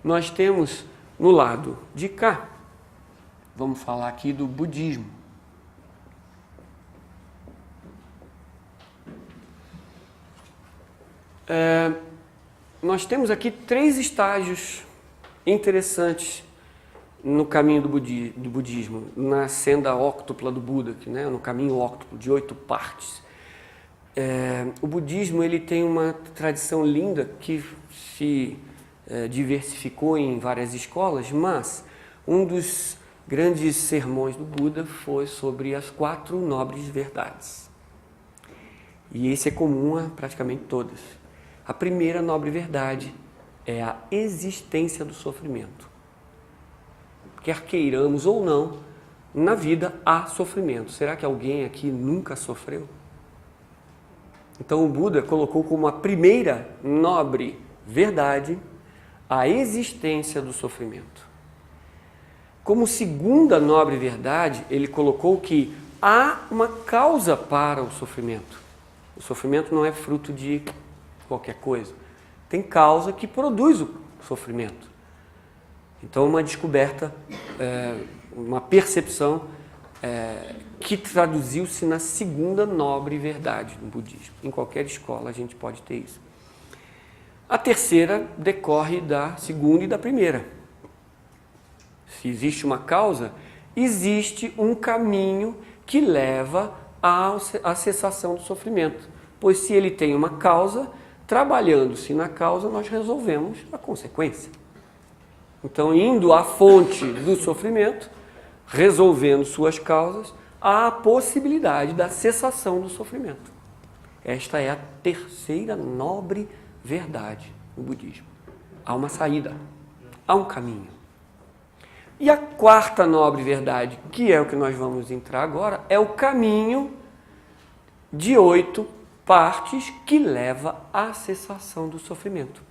nós temos no lado de cá, vamos falar aqui do budismo. Nós temos aqui 3 estágios interessantes no caminho do budismo, na senda óctupla do Buda, né? No caminho óctuplo de 8 partes. O budismo ele tem uma tradição linda que se diversificou em várias escolas, mas um dos grandes sermões do Buda foi sobre as 4 nobres verdades. E esse é comum a praticamente todas. A primeira nobre verdade é a existência do sofrimento. Quer queiramos ou não, na vida há sofrimento. Será que alguém aqui nunca sofreu? Então o Buda colocou como a primeira nobre verdade a existência do sofrimento. Como segunda nobre verdade, ele colocou que há uma causa para o sofrimento. O sofrimento não é fruto de qualquer coisa. Tem causa que produz o sofrimento. Então, uma descoberta, uma percepção que traduziu-se na segunda nobre verdade do budismo. Em qualquer escola a gente pode ter isso. A terceira decorre da segunda e da primeira. Se existe uma causa, existe um caminho que leva à cessação do sofrimento. Pois se ele tem uma causa, trabalhando-se na causa, nós resolvemos a consequência. Então, indo à fonte do sofrimento, resolvendo suas causas, há a possibilidade da cessação do sofrimento. Esta é a terceira nobre verdade do budismo. Há uma saída, há um caminho. E a quarta nobre verdade, que é o que nós vamos entrar agora, é o caminho de 8 partes que leva à cessação do sofrimento.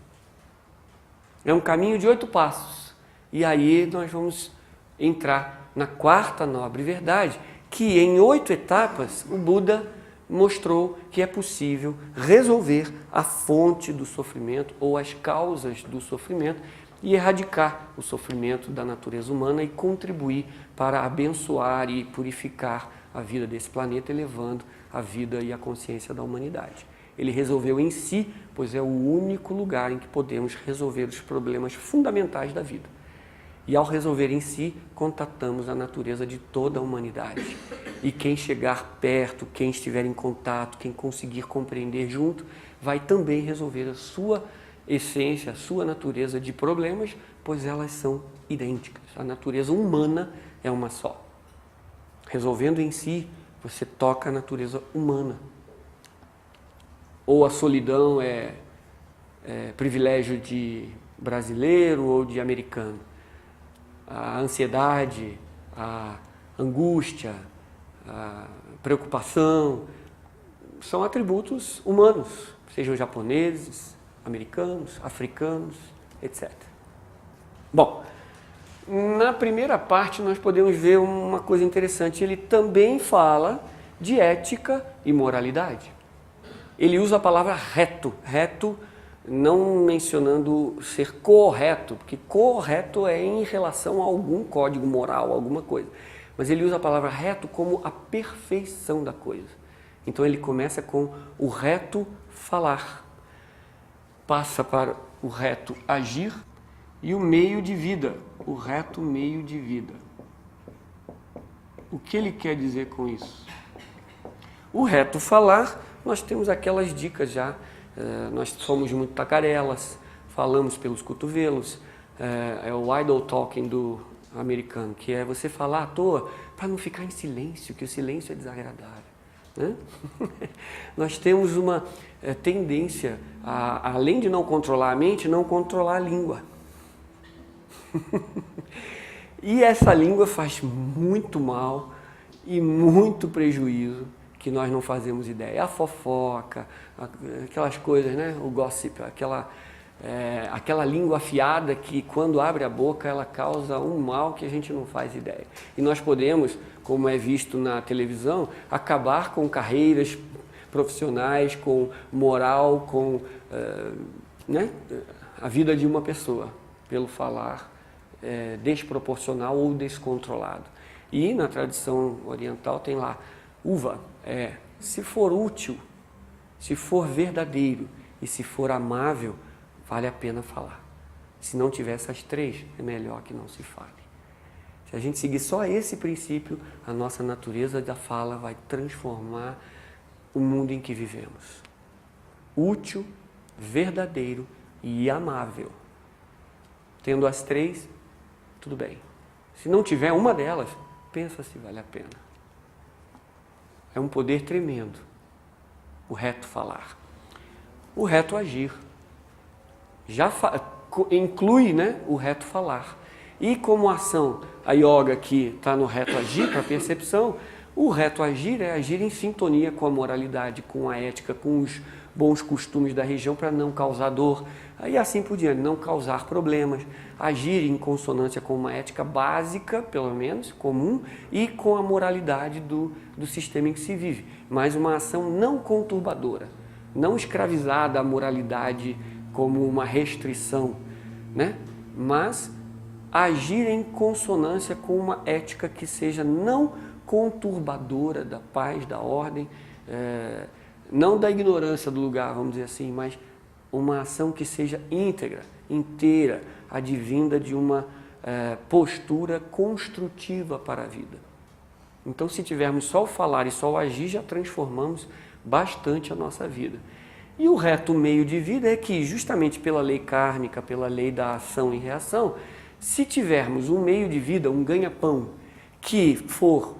É um caminho de 8 passos. E aí nós vamos entrar na quarta nobre verdade, que em 8 etapas o Buda mostrou que é possível resolver a fonte do sofrimento ou as causas do sofrimento e erradicar o sofrimento da natureza humana e contribuir para abençoar e purificar a vida desse planeta, elevando a vida e a consciência da humanidade. Ele resolveu em si, pois é o único lugar em que podemos resolver os problemas fundamentais da vida. E ao resolver em si, contatamos a natureza de toda a humanidade. E quem chegar perto, quem estiver em contato, quem conseguir compreender junto, vai também resolver a sua essência, a sua natureza de problemas, pois elas são idênticas. A natureza humana é uma só. Resolvendo em si, você toca a natureza humana. Ou a solidão é privilégio de brasileiro ou de americano. A ansiedade, a angústia, a preocupação, são atributos humanos, sejam japoneses, americanos, africanos, etc. Bom, na primeira parte nós podemos ver uma coisa interessante. Ele também fala de ética e moralidade. Ele usa a palavra reto, reto não mencionando ser correto, porque correto é em relação a algum código moral, alguma coisa. Mas ele usa a palavra reto como a perfeição da coisa. Então ele começa com o reto falar, passa para o reto agir e o meio de vida, o reto meio de vida. O que ele quer dizer com isso? O reto falar, nós temos aquelas dicas já. Nós somos muito tagarelas, falamos pelos cotovelos, é o idle talking do americano, que é você falar à toa para não ficar em silêncio, que o silêncio é desagradável. Né? Nós temos uma tendência, além de não controlar a mente, não controlar a língua. E essa língua faz muito mal e muito prejuízo que nós não fazemos ideia. A fofoca, aquelas coisas, né? O gossip, aquela língua afiada que quando abre a boca ela causa um mal que a gente não faz ideia. E nós podemos, como é visto na televisão, acabar com carreiras profissionais, com moral, com a vida de uma pessoa. pelo falar desproporcional ou descontrolado. E na tradição oriental tem lá, uva, se for útil, se for verdadeiro e se for amável, vale a pena falar. Se não tiver essas três, é melhor que não se fale. Se a gente seguir só esse princípio, a nossa natureza da fala vai transformar o mundo em que vivemos. Útil, verdadeiro e amável. Tendo as três, tudo bem. Se não tiver uma delas, pensa se vale a pena. É um poder tremendo, o reto falar. O reto agir. Inclui, né, o reto falar. E como ação, a yoga que está no reto agir, para a percepção, o reto agir é agir em sintonia com a moralidade, com a ética, com os bons costumes da região para não causar dor, e assim por diante, não causar problemas, agir em consonância com uma ética básica, pelo menos, comum, e com a moralidade do sistema em que se vive, mas uma ação não conturbadora, não escravizada à moralidade como uma restrição, né? Mas agir em consonância com uma ética que seja não conturbadora da paz, da ordem, não da ignorância do lugar, vamos dizer assim, mas uma ação que seja íntegra, inteira, advinda de uma postura construtiva para a vida. Então, se tivermos só o falar e só o agir, já transformamos bastante a nossa vida. E o reto meio de vida é que, justamente pela lei kármica, pela lei da ação e reação, se tivermos um meio de vida, um ganha-pão, que for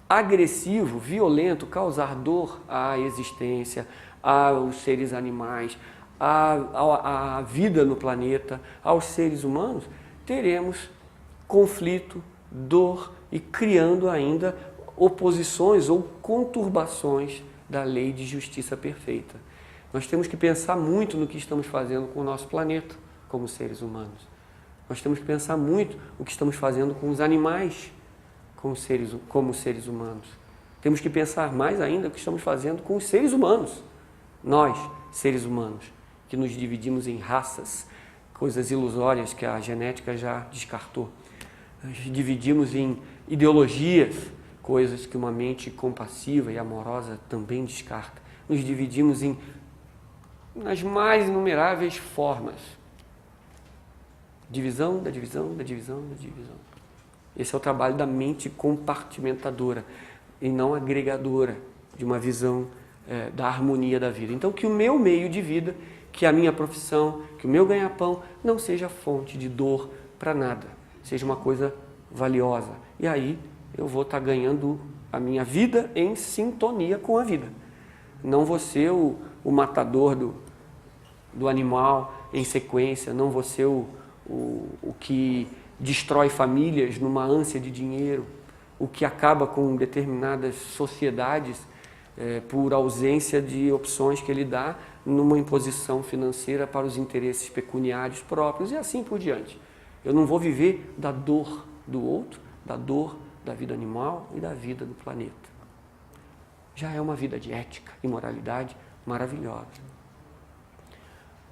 agressivo, violento, causar dor à existência, aos seres animais, à vida no planeta, aos seres humanos, teremos conflito, dor e criando ainda oposições ou conturbações da lei de justiça perfeita. Nós temos que pensar muito no que estamos fazendo com o nosso planeta, como seres humanos. Nós temos que pensar muito o que estamos fazendo com os animais, como seres humanos. Temos que pensar mais ainda o que estamos fazendo com os seres humanos. Nós, seres humanos, que nos dividimos em raças, coisas ilusórias que a genética já descartou. Nós dividimos em ideologias, coisas que uma mente compassiva e amorosa também descarta. Nos dividimos nas mais inumeráveis formas. Divisão, da divisão, da divisão, da divisão. Esse é o trabalho da mente compartimentadora e não agregadora de uma visão da harmonia da vida. Então, que o meu meio de vida, que a minha profissão, que o meu ganha-pão não seja fonte de dor para nada, seja uma coisa valiosa. E aí eu vou estar ganhando a minha vida em sintonia com a vida. Não vou ser o matador do animal em sequência, não vou ser o que destrói famílias numa ânsia de dinheiro, o que acaba com determinadas sociedades por ausência de opções que ele dá numa imposição financeira para os interesses pecuniários próprios e assim por diante. Eu não vou viver da dor do outro, da dor da vida animal e da vida do planeta. Já é uma vida de ética e moralidade maravilhosa.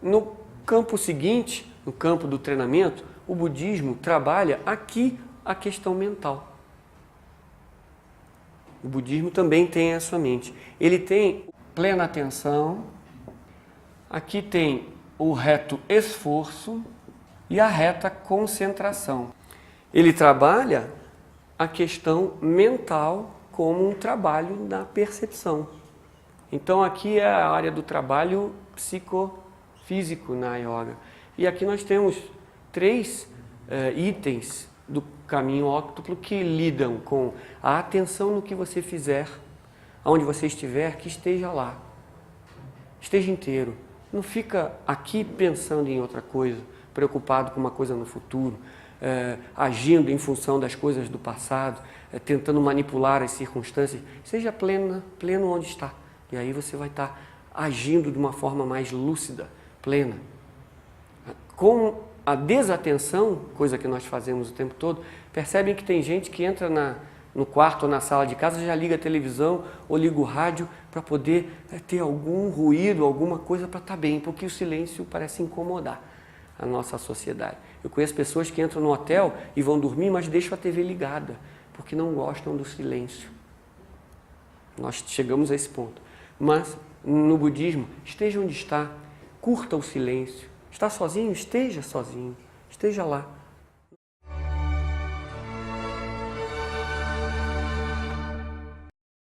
No campo seguinte, no campo do treinamento, o budismo trabalha aqui a questão mental. O budismo também tem a sua mente. Ele tem plena atenção, aqui tem o reto esforço e a reta concentração. Ele trabalha a questão mental como um trabalho na percepção. Então aqui é a área do trabalho psicofísico na yoga. E aqui nós temos 3 itens do caminho óctuplo que lidam com a atenção no que você fizer, aonde você estiver, que esteja lá. Esteja inteiro. Não fica aqui pensando em outra coisa, preocupado com uma coisa no futuro, agindo em função das coisas do passado, tentando manipular as circunstâncias. Seja pleno onde está. E aí você vai estar agindo de uma forma mais lúcida, plena. Com a desatenção, coisa que nós fazemos o tempo todo, percebem que tem gente que entra no quarto ou na sala de casa, já liga a televisão ou liga o rádio para poder ter algum ruído, alguma coisa para estar bem, porque o silêncio parece incomodar. a nossa sociedade. Eu conheço pessoas que entram no hotel e vão dormir, mas deixam a TV ligada, porque não gostam do silêncio. Nós chegamos a esse ponto. Mas, no budismo, esteja onde está, curta o silêncio. Está sozinho? Esteja sozinho. Esteja lá.